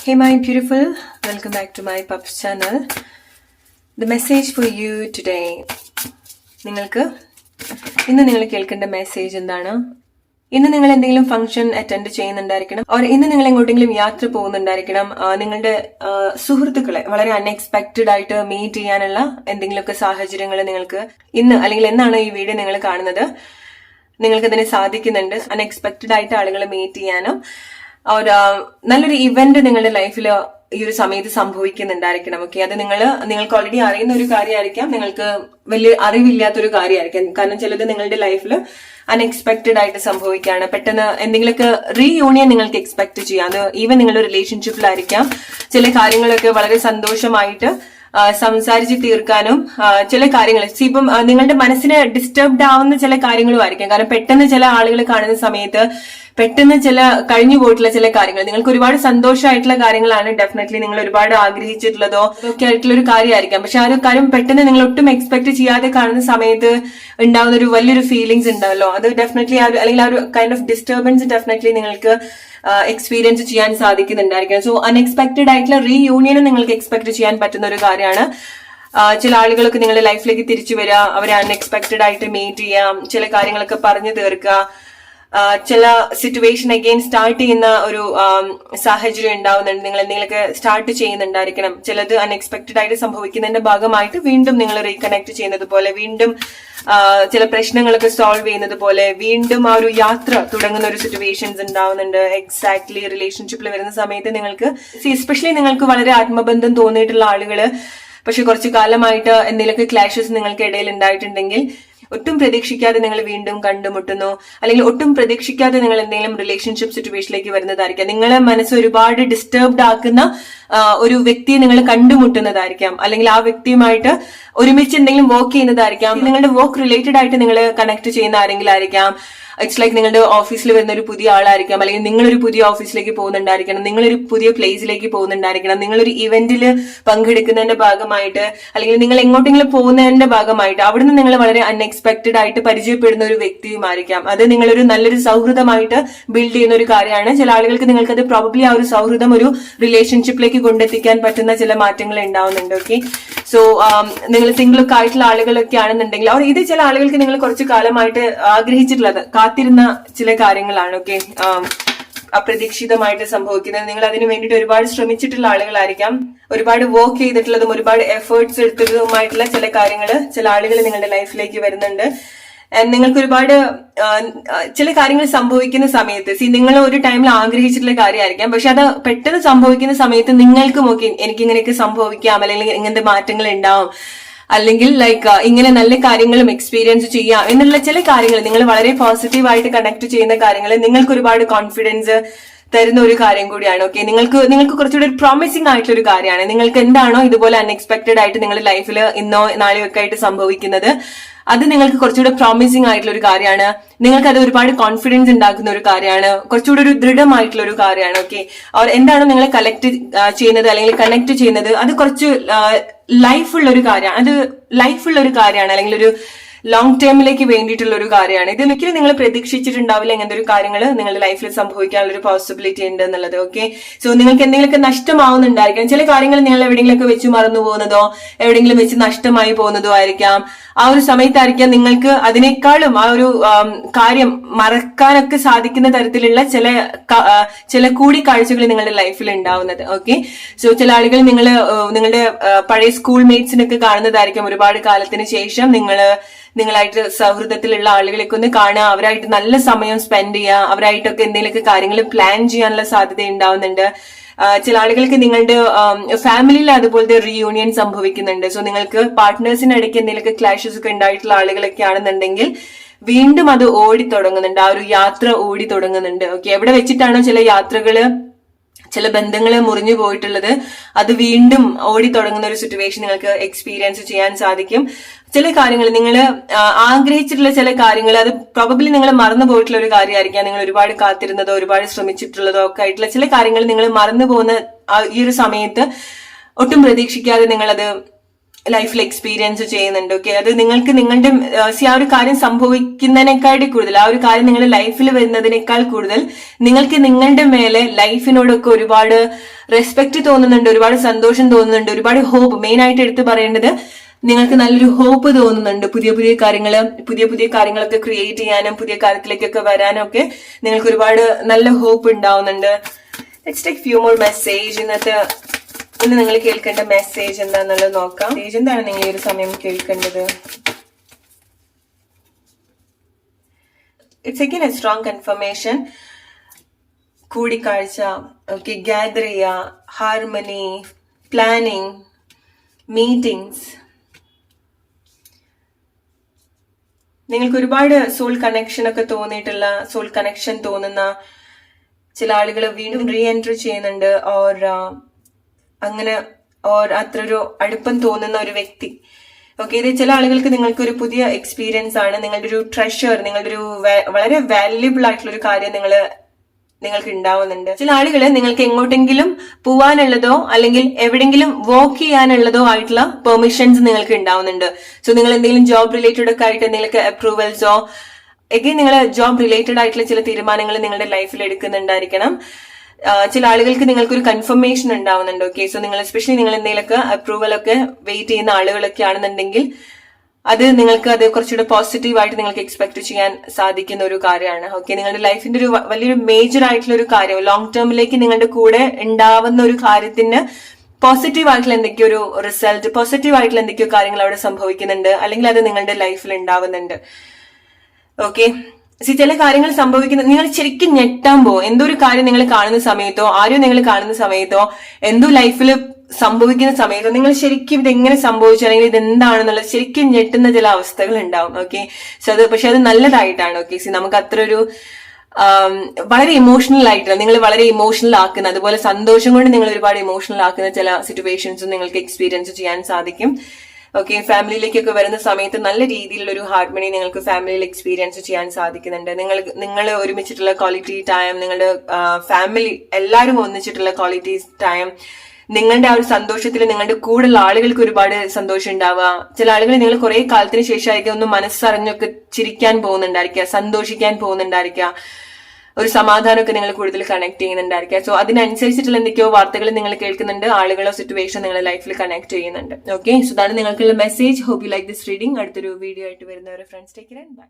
Hey my beautiful, welcome back to my Pups channel. The message for you today. ഇന്ന് നിങ്ങൾ കേൾക്കേണ്ട message എന്താണ്? ഇന്ന് നിങ്ങൾ എന്തെങ്കിലും ഫംഗ്ഷൻ അറ്റൻഡ് ചെയ്യുന്നുണ്ടായിരിക്കണം, ഇന്ന് നിങ്ങൾ എങ്ങോട്ടെങ്കിലും യാത്ര പോകുന്നുണ്ടായിരിക്കണം. നിങ്ങളുടെ സുഹൃത്തുക്കളെ വളരെ അൺഎക്സ്പെക്റ്റഡ് ആയിട്ട് മീറ്റ് ചെയ്യാനുള്ള എന്തെങ്കിലുമൊക്കെ സാഹചര്യങ്ങൾ നിങ്ങൾക്ക് ഇന്ന് അല്ലെങ്കിൽ എന്നാണ് ഈ വീഡിയോ നിങ്ങൾ കാണുന്നത്, നിങ്ങൾക്ക് അതിന് സാധിക്കുന്നുണ്ട്. അൺഎക്സ്പെക്റ്റഡ് ആയിട്ട് ആളുകളെ മീറ്റ് ചെയ്യാനും നല്ലൊരു ഇവന്റ് നിങ്ങളുടെ ലൈഫിൽ ഈ ഒരു സമയത്ത് സംഭവിക്കുന്നുണ്ടായിരിക്കണം. ഓക്കെ, അത് നിങ്ങൾക്ക് ഓൾറെഡി അറിയുന്ന ഒരു കാര്യമായിരിക്കാം, നിങ്ങൾക്ക് വലിയ അറിവില്ലാത്തൊരു കാര്യമായിരിക്കാം. കാരണം ചിലത് നിങ്ങളുടെ ലൈഫിൽ അൺഎക്സ്പെക്റ്റഡ് ആയിട്ട് സംഭവിക്കുകയാണ്. പെട്ടെന്ന് എന്തെങ്കിലുമൊക്കെ റീയൂണിയൻ നിങ്ങൾക്ക് എക്സ്പെക്ട് ചെയ്യാം. അത് ഈവൻ നിങ്ങളുടെ റിലേഷൻഷിപ്പിലായിരിക്കാം. ചില കാര്യങ്ങളൊക്കെ വളരെ സന്തോഷമായിട്ട് സംസാരിച്ച് തീർക്കാനും ചില കാര്യങ്ങൾ ഇപ്പം നിങ്ങളുടെ മനസ്സിന് ഡിസ്റ്റർബ്ഡ് ആവുന്ന ചില കാര്യങ്ങളും ആയിരിക്കും. കാരണം പെട്ടെന്ന് ചില ആളുകൾ കാണുന്ന സമയത്ത് പെട്ടെന്ന് ചില കഴിഞ്ഞു പോയിട്ടുള്ള ചില കാര്യങ്ങൾ, നിങ്ങൾക്ക് ഒരുപാട് സന്തോഷമായിട്ടുള്ള കാര്യങ്ങളാണ് ഡെഫിനറ്റ്ലി നിങ്ങൾ ഒരുപാട് ആഗ്രഹിച്ചിട്ടുള്ളതോ ഒക്കെ ആയിട്ടുള്ള ഒരു കാര്യമായിരിക്കാം. പക്ഷെ ആ ഒരു കാര്യം പെട്ടെന്ന് നിങ്ങൾ ഒട്ടും എക്സ്പെക്ട് ചെയ്യാതെ കാണുന്ന സമയത്ത് ഉണ്ടാവുന്ന ഒരു വലിയൊരു ഫീലിംഗ്സ് ഉണ്ടാവല്ലോ, അത് ഡെഫിനറ്റ്ലി അല്ലെങ്കിൽ ആ ഒരു കൈൻഡ് ഓഫ് ഡിസ്റ്റർബൻസ് ഡെഫിനറ്റ്ലി നിങ്ങൾക്ക് എക്സ്പീരിയൻസ് ചെയ്യാൻ സാധിക്കുന്നുണ്ടായിരിക്കും. സോ അൺഎക്സ്പെക്ടഡ് ആയിട്ടുള്ള റീയൂണിയനും നിങ്ങൾക്ക് എക്സ്പെക്ട് ചെയ്യാൻ പറ്റുന്ന ഒരു കാര്യമാണ്. ചില ആളുകളൊക്കെ നിങ്ങളുടെ ലൈഫിലേക്ക് തിരിച്ചു വരിക, അവരെ അൺഎക്സ്പെക്ടഡ് ആയിട്ട് മീറ്റ് ചെയ്യാം, ചില കാര്യങ്ങളൊക്കെ പറഞ്ഞു തീർക്കുക, ചില സിറ്റുവേഷൻ അഗെയിൻ സ്റ്റാർട്ട് ചെയ്യുന്ന ഒരു സാഹചര്യം ഉണ്ടാവുന്നുണ്ട്. നിങ്ങൾ എന്തെങ്കിലുമൊക്കെ സ്റ്റാർട്ട് ചെയ്യുന്നുണ്ടായിരിക്കണം. ചിലത് അൺഎക്സ്പെക്ടഡ് ആയിട്ട് സംഭവിക്കുന്നതിന്റെ ഭാഗമായിട്ട് വീണ്ടും നിങ്ങൾ റീകണക്ട് ചെയ്യുന്നത് പോലെ, വീണ്ടും ചില പ്രശ്നങ്ങളൊക്കെ സോൾവ് ചെയ്യുന്നത് പോലെ വീണ്ടും ആ ഒരു യാത്ര തുടങ്ങുന്ന ഒരു സിറ്റുവേഷൻസ് ഉണ്ടാവുന്നുണ്ട്. എക്സാക്ട്ലി റിലേഷൻഷിപ്പിൽ വരുന്ന സമയത്ത് നിങ്ങൾക്ക് എസ്പെഷ്യലി നിങ്ങൾക്ക് വളരെ ആത്മബന്ധം തോന്നിയിട്ടുള്ള ആളുകള് പക്ഷെ കുറച്ചു കാലമായിട്ട് എന്തെങ്കിലുമൊക്കെ ക്ലാഷസ് നിങ്ങൾക്ക് ഇടയിൽ ഉണ്ടായിട്ടുണ്ടെങ്കിൽ ഒട്ടും പ്രതീക്ഷിക്കാതെ നിങ്ങൾ വീണ്ടും കണ്ടുമുട്ടുന്നു, അല്ലെങ്കിൽ ഒട്ടും പ്രതീക്ഷിക്കാതെ നിങ്ങൾ എന്തെങ്കിലും റിലേഷൻഷിപ്പ് സിറ്റുവേഷനിലേക്ക് വരുന്നതായിരിക്കാം. നിങ്ങളെ മനസ്സ് ഒരുപാട് ഡിസ്റ്റർബ്ഡ് ആക്കുന്ന ഒരു വ്യക്തിയെ നിങ്ങൾ കണ്ടുമുട്ടുന്നതായിരിക്കാം, അല്ലെങ്കിൽ ആ വ്യക്തിയുമായിട്ട് ഒരുമിച്ച് എന്തെങ്കിലും വർക്ക് ചെയ്യുന്നതായിരിക്കാം. നിങ്ങളുടെ വർക്ക് റിലേറ്റഡ് ആയിട്ട് നിങ്ങൾ കണക്ട് ചെയ്യുന്ന ആരെങ്കിലും ആയിരിക്കാം. ഇറ്റ്സ് ലൈക്ക് നിങ്ങളുടെ ഓഫീസിൽ വരുന്ന ഒരു പുതിയ ആളായിരിക്കാം, അല്ലെങ്കിൽ നിങ്ങളൊരു പുതിയ ഓഫീസിലേക്ക് പോകുന്നുണ്ടായിരിക്കണം, നിങ്ങളൊരു പുതിയ പ്ലേസിലേക്ക് പോകുന്നുണ്ടായിരിക്കണം, നിങ്ങളൊരു ഇവന്റിൽ പങ്കെടുക്കുന്നതിന്റെ ഭാഗമായിട്ട്, അല്ലെങ്കിൽ നിങ്ങൾ എങ്ങോട്ടെങ്കിലും പോകുന്നതിന്റെ ഭാഗമായിട്ട് അവിടുന്ന് നിങ്ങൾ വളരെ അൺഎക്സ്പെക്ടഡ് ആയിട്ട് പരിചയപ്പെടുന്ന ഒരു വ്യക്തിയുമായിരിക്കാം. അത് നിങ്ങളൊരു നല്ലൊരു സൗഹൃദമായിട്ട് ബിൽഡ് ചെയ്യുന്ന ഒരു കാര്യമാണ്. ചില ആളുകൾക്ക് നിങ്ങൾക്കത് പ്രോബബ്ലി ആ ഒരു സൗഹൃദം ഒരു റിലേഷൻഷിപ്പിലേക്ക് കൊണ്ടെത്തിക്കാൻ പറ്റുന്ന ചില മാറ്റങ്ങൾ ഉണ്ടാവുന്നുണ്ട്. ഓക്കെ, സോ നിങ്ങൾ സിംഗിൾ ഒക്കെ ആയിട്ടുള്ള ആളുകളൊക്കെ ആണെന്നുണ്ടെങ്കിൽ ഇത് ചില ആളുകൾക്ക് നിങ്ങൾ കുറച്ചു കാലമായിട്ട് ആഗ്രഹിച്ചിട്ടുള്ളത്, കാത്തിരുന്ന ചില കാര്യങ്ങളാണ്. ഓക്കെ, അപ്രതീക്ഷിതമായിട്ട് സംഭവിക്കുന്നത്. നിങ്ങൾ അതിനു വേണ്ടിയിട്ട് ഒരുപാട് ശ്രമിച്ചിട്ടുള്ള ആളുകളായിരിക്കാം, ഒരുപാട് വർക്ക് ചെയ്തിട്ടുള്ളതും ഒരുപാട് എഫേർട്സ് എടുത്തതുമായിട്ടുള്ള ചില കാര്യങ്ങൾ ചില ആളുകൾ നിങ്ങളുടെ ലൈഫിലേക്ക് വരുന്നുണ്ട്. നിങ്ങൾക്ക് ഒരുപാട് ചില കാര്യങ്ങൾ സംഭവിക്കുന്ന സമയത്ത് നിങ്ങൾ ഒരു ടൈമിൽ ആഗ്രഹിച്ചിട്ടുള്ള കാര്യമായിരിക്കാം, പക്ഷെ അത് പെട്ടെന്ന് സംഭവിക്കുന്ന സമയത്ത് നിങ്ങൾക്കും ഒക്കെ എനിക്ക് ഇങ്ങനെയൊക്കെ സംഭവിക്കാം, അല്ലെങ്കിൽ ഇങ്ങനത്തെ മാറ്റങ്ങൾ ഉണ്ടാവും, അല്ലെങ്കിൽ ലൈക്ക് ഇങ്ങനെ നല്ല കാര്യങ്ങളും എക്സ്പീരിയൻസ് ചെയ്യാം എന്നുള്ള ചില കാര്യങ്ങൾ നിങ്ങൾ വളരെ പോസിറ്റീവായിട്ട് കണക്ട് ചെയ്യുന്ന കാര്യങ്ങൾ നിങ്ങൾക്ക് ഒരുപാട് കോൺഫിഡൻസ് തരുന്ന ഒരു കാര്യം കൂടിയാണ്. ഓക്കെ, നിങ്ങൾക്ക് കുറച്ചുകൂടി ഒരു പ്രോമിസിംഗ് ആയിട്ടുള്ള ഒരു കാര്യമാണ്. നിങ്ങൾക്ക് എന്താണോ ഇതുപോലെ അൺഎക്സ്പെക്ടഡ് ആയിട്ട് നിങ്ങളുടെ ലൈഫിൽ ഇന്നോ നാളെയോ ഒക്കെ ആയിട്ട് സംഭവിക്കുന്നത്, അത് നിങ്ങൾക്ക് കുറച്ചുകൂടെ പ്രോമിസിംഗ് ആയിട്ടുള്ള ഒരു കാര്യമാണ്. നിങ്ങൾക്ക് അത് ഒരുപാട് കോൺഫിഡൻസ് ഉണ്ടാക്കുന്ന ഒരു കാര്യമാണ്, കുറച്ചുകൂടി ഒരു ദൃഢമായിട്ടുള്ള ഒരു കാര്യമാണ്. ഓക്കെ, എന്താണോ നിങ്ങളെ കളക്ട് ചെയ്യുന്നത് അല്ലെങ്കിൽ കണക്ട് ചെയ്യുന്നത്, അത് കുറച്ച് ലൈഫുള്ള ഒരു കാര്യമാണ്. അത് ലൈഫുള്ള ഒരു കാര്യമാണ്, അല്ലെങ്കിൽ ഒരു ലോങ് ടേമിലേക്ക് വേണ്ടിയിട്ടുള്ള ഒരു കാര്യമാണ്. ഇത് ഒരിക്കലും നിങ്ങൾ പ്രതീക്ഷിച്ചിട്ടുണ്ടാവില്ല ഇങ്ങനത്തെ ഒരു കാര്യങ്ങൾ നിങ്ങളുടെ ലൈഫിൽ സംഭവിക്കാനുള്ള ഒരു പോസിബിലിറ്റി ഉണ്ട് എന്നുള്ളത്. ഓക്കെ, സോ നിങ്ങൾക്ക് എന്തെങ്കിലുമൊക്കെ നഷ്ടമാവുന്നുണ്ടായിരിക്കാം. ചില കാര്യങ്ങൾ നിങ്ങൾ എവിടെയെങ്കിലുമൊക്കെ വെച്ച് മറന്നു പോകുന്നതോ എവിടെയെങ്കിലും വെച്ച് നഷ്ടമായി പോകുന്നതോ ആയിരിക്കാം. ആ ഒരു സമയത്തായിരിക്കാം നിങ്ങൾക്ക് അതിനേക്കാളും ആ ഒരു കാര്യം മറക്കാനൊക്കെ സാധിക്കുന്ന തരത്തിലുള്ള ചില കൂടിക്കാഴ്ചകൾ നിങ്ങളുടെ ലൈഫിൽ ഉണ്ടാവുന്നത്. ഓക്കെ, സോ ചില ആളുകൾ നിങ്ങളുടെ പഴയ സ്കൂൾ മേറ്റ്സിനൊക്കെ കാണുന്നതായിരിക്കും. ഒരുപാട് കാലത്തിന് ശേഷം നിങ്ങളായിട്ട് സൗഹൃദത്തിലുള്ള ആളുകളെയൊക്കെ ഒന്ന് കാണുക, അവരായിട്ട് നല്ല സമയം സ്പെൻഡ് ചെയ്യുക, അവരായിട്ടൊക്കെ എന്തെങ്കിലുമൊക്കെ കാര്യങ്ങൾ പ്ലാൻ ചെയ്യാനുള്ള സാധ്യത ഉണ്ടാവുന്നുണ്ട്. ചില ആളുകൾക്ക് നിങ്ങളുടെ ഫാമിലിയിൽ അതുപോലത്തെ റീയൂണിയൻ സംഭവിക്കുന്നുണ്ട്. സോ നിങ്ങൾക്ക് പാർട്ട്നേഴ്സിനിടയ്ക്ക് എന്തെങ്കിലുമൊക്കെ ക്ലാഷസ് ഒക്കെ ഉണ്ടായിട്ടുള്ള ആളുകളൊക്കെ ആണെന്നുണ്ടെങ്കിൽ വീണ്ടും അത് ഓടി തുടങ്ങുന്നുണ്ട്, ആ ഒരു യാത്ര ഓടി തുടങ്ങുന്നുണ്ട്. ഓക്കെ, എവിടെ വെച്ചിട്ടാണോ ചില ബന്ധങ്ങൾ മുറിഞ്ഞു പോയിട്ടുള്ളത്, അത് വീണ്ടും ഓടി തുടങ്ങുന്ന ഒരു സിറ്റുവേഷൻ നിങ്ങൾക്ക് എക്സ്പീരിയൻസ് ചെയ്യാൻ സാധിക്കും. ചില കാര്യങ്ങൾ നിങ്ങൾ ആഗ്രഹിച്ചിട്ടുള്ള ചില കാര്യങ്ങൾ, അത് പ്രോബബ്ലി നിങ്ങൾ മറന്നു പോയിട്ടുള്ള ഒരു കാര്യമായിരിക്കാം. നിങ്ങൾ ഒരുപാട് കാത്തിരുന്നതോ ഒരുപാട് ശ്രമിച്ചിട്ടുള്ളതോ ഒക്കെ ആയിട്ടുള്ള ചില കാര്യങ്ങൾ നിങ്ങൾ മറന്നു പോകുന്ന ഈ ഒരു സമയത്ത് ഒട്ടും പ്രതീക്ഷിക്കാതെ നിങ്ങളത് ലൈഫിൽ എക്സ്പീരിയൻസ് ചെയ്യുന്നുണ്ട്. ഓക്കെ, അത് നിങ്ങൾക്ക് നിങ്ങളുടെ ആ ഒരു കാര്യം സംഭവിക്കുന്നതിനേക്കാളും കൂടുതൽ, ആ ഒരു കാര്യം നിങ്ങളുടെ ലൈഫിൽ വരുന്നതിനേക്കാൾ കൂടുതൽ നിങ്ങൾക്ക് നിങ്ങളുടെ മേലെ ലൈഫിനോടൊക്കെ ഒരുപാട് റെസ്പെക്ട് തോന്നുന്നുണ്ട്, ഒരുപാട് സന്തോഷം തോന്നുന്നുണ്ട്, ഒരുപാട് ഹോപ്പ്. മെയിൻ ആയിട്ട് എടുത്തു പറയേണ്ടത് നിങ്ങൾക്ക് നല്ലൊരു ഹോപ്പ് തോന്നുന്നുണ്ട്. പുതിയ പുതിയ കാര്യങ്ങളൊക്കെ ക്രിയേറ്റ് ചെയ്യാനും പുതിയ കാര്യത്തിലേക്കൊക്കെ വരാനും ഒക്കെ നിങ്ങൾക്ക് ഒരുപാട് നല്ല ഹോപ്പ് ഉണ്ടാവുന്നുണ്ട്. Let's take few more message. ഇന്ന് നിങ്ങൾ കേൾക്കേണ്ട മെസ്സേജ് എന്താണെന്നുള്ളത് നോക്കാം. മെസ്സേജ് എന്താണ് നിങ്ങൾ ഈ ഒരു സമയം കേൾക്കേണ്ടത്? It's again A strong confirmation. കൂടിക്കാഴ്ച, ഓക്കെ, ഗ്യാദർ ചെയ്യുക, ഹാർമണി, പ്ലാനിങ്, മീറ്റിംഗ്സ്. നിങ്ങൾക്ക് ഒരുപാട് സോൾ കണക്ഷൻ ഒക്കെ തോന്നിയിട്ടുള്ള, സോൾ കണക്ഷൻ തോന്നുന്ന ചില ആളുകൾ വീണ്ടും റീ എൻട്രി ചെയ്യുന്നുണ്ട്. അങ്ങനെ അത്ര ഒരു അടുപ്പം തോന്നുന്ന ഒരു വ്യക്തി. ഓക്കെ, ഇത് ചില ആളുകൾക്ക് നിങ്ങൾക്ക് ഒരു പുതിയ എക്സ്പീരിയൻസ് ആണ്. നിങ്ങളുടെ ഒരു ട്രഷർ, നിങ്ങളുടെ ഒരു വളരെ വാല്യുബിൾ ആയിട്ടുള്ള ഒരു കാര്യം നിങ്ങൾക്ക് ഉണ്ടാവുന്നുണ്ട്. ചില ആളുകള് നിങ്ങൾക്ക് എങ്ങോട്ടെങ്കിലും പോവാനുള്ളതോ അല്ലെങ്കിൽ എവിടെങ്കിലും വോക്ക് ചെയ്യാനുള്ളതോ ആയിട്ടുള്ള പെർമിഷൻസ് നിങ്ങൾക്ക് ഉണ്ടാവുന്നുണ്ട്. സോ നിങ്ങൾ എന്തെങ്കിലും ജോബ് റിലേറ്റഡ് ഒക്കെ ആയിട്ട് എന്തെങ്കിലും അപ്രൂവൽസോ എഗെയിൻ നിങ്ങൾ ജോബ് റിലേറ്റഡ് ആയിട്ടുള്ള ചില തീരുമാനങ്ങൾ നിങ്ങളുടെ ലൈഫിൽ എടുക്കുന്നുണ്ടായിരിക്കണം. ചില ആളുകൾക്ക് നിങ്ങൾക്കൊരു കൺഫർമേഷൻ ഉണ്ടാവുന്നുണ്ട്. ഓക്കെ, സോ നിങ്ങൾ എസ്പെഷ്യലി നിങ്ങൾ എന്തെങ്കിലുമൊക്കെ അപ്രൂവൽ ഒക്കെ വെയിറ്റ് ചെയ്യുന്ന ആളുകളൊക്കെ ആണെന്നുണ്ടെങ്കിൽ അത് കുറച്ചുകൂടെ പോസിറ്റീവായിട്ട് നിങ്ങൾക്ക് എക്സ്പെക്ട് ചെയ്യാൻ സാധിക്കുന്ന ഒരു കാര്യമാണ്. ഓക്കെ, നിങ്ങളുടെ ലൈഫിന്റെ ഒരു വലിയൊരു മേജർ ആയിട്ടുള്ള ഒരു കാര്യം, ലോങ് ടേമിലേക്ക് നിങ്ങളുടെ കൂടെ ഉണ്ടാവുന്ന ഒരു കാര്യത്തിന് പോസിറ്റീവ് ആയിട്ടുള്ള എന്തൊക്കെയോ ഒരു റിസൾട്ട്, പോസിറ്റീവ് ആയിട്ടുള്ള എന്തൊക്കെയോ കാര്യങ്ങൾ അവിടെ സംഭവിക്കുന്നുണ്ട്, അല്ലെങ്കിൽ അത് നിങ്ങളുടെ ലൈഫിൽ ഉണ്ടാവുന്നുണ്ട്. ഓക്കെ, ചില കാര്യങ്ങൾ സംഭവിക്കുന്നത് നിങ്ങൾ ശരിക്കും ഞെട്ടാൻ പോകും. എന്തോ ഒരു കാര്യം നിങ്ങൾ കാണുന്ന സമയത്തോ ആരും നിങ്ങൾ കാണുന്ന സമയത്തോ എന്തോ ലൈഫിൽ സംഭവിക്കുന്ന സമയത്തോ നിങ്ങൾ ശരിക്കും ഇത് എങ്ങനെ സംഭവിച്ചു അല്ലെങ്കിൽ ഇത് എന്താണെന്നുള്ളത് ശരിക്കും ഞെട്ടുന്ന ചില അവസ്ഥകൾ ഉണ്ടാവും. ഓക്കെ, പക്ഷെ അത് നല്ലതായിട്ടാണ്. ഓക്കെ, നമുക്ക് അത്ര ഒരു വളരെ ഇമോഷണൽ ആയിട്ടുള്ള, നിങ്ങൾ വളരെ ഇമോഷണൽ ആക്കുന്ന, അതുപോലെ സന്തോഷം കൊണ്ട് നിങ്ങൾ ഒരുപാട് ഇമോഷണൽ ആക്കുന്ന ചില സിറ്റുവേഷൻസും നിങ്ങൾക്ക് എക്സ്പീരിയൻസ് ചെയ്യാൻ സാധിക്കും. ഓക്കെ, ഫാമിലിയിലേക്കൊക്കെ വരുന്ന സമയത്ത് നല്ല രീതിയിലുള്ള ഒരു ഹാർമണി നിങ്ങൾക്ക് ഫാമിലിയിൽ എക്സ്പീരിയൻസ് ചെയ്യാൻ സാധിക്കുന്നുണ്ട്. നിങ്ങൾ ഒരുമിച്ചിട്ടുള്ള ക്വാളിറ്റി ടൈം, നിങ്ങളുടെ ഫാമിലി എല്ലാവരും ഒന്നിച്ചിട്ടുള്ള ക്വാളിറ്റി ടൈം, നിങ്ങളുടെ ആ ഒരു സന്തോഷത്തിൽ നിങ്ങളുടെ കൂടെയുള്ള ആളുകൾക്ക് ഒരുപാട് സന്തോഷം ഉണ്ടാവുക. ചില ആളുകൾ നിങ്ങൾ കുറെ കാലത്തിന് ശേഷമായിരിക്കും ഒന്ന് മനസ്സറിഞ്ഞൊക്കെ ചിരിക്കാൻ പോകുന്നുണ്ടായിരിക്കുക, സന്തോഷിക്കാൻ പോകുന്നുണ്ടായിരിക്കുക, ഒരു സമാധാനമൊക്കെ നിങ്ങൾ കൂടുതൽ കണക്ട് ചെയ്യുന്നുണ്ടായിരിക്കുക. സോ അതിനനുസരിച്ചിട്ടുള്ള എന്തൊക്കെയോ വാർത്തകൾ നിങ്ങൾ കേൾക്കുന്നുണ്ട്, ആളുകളോ സിറ്റുവേഷൻ നിങ്ങളുടെ ലൈഫിൽ കണക്ട് ചെയ്യുന്നുണ്ട്. ഓക്കെ, സോ അതാണ് നിങ്ങൾക്കുള്ള message. Hope you like this reading. അടുത്തൊരു വീഡിയോ ആയിട്ട് വരുന്നവരെ ഫ്രണ്ട്സ്, ടേക്ക് കെയർ, ബൈ.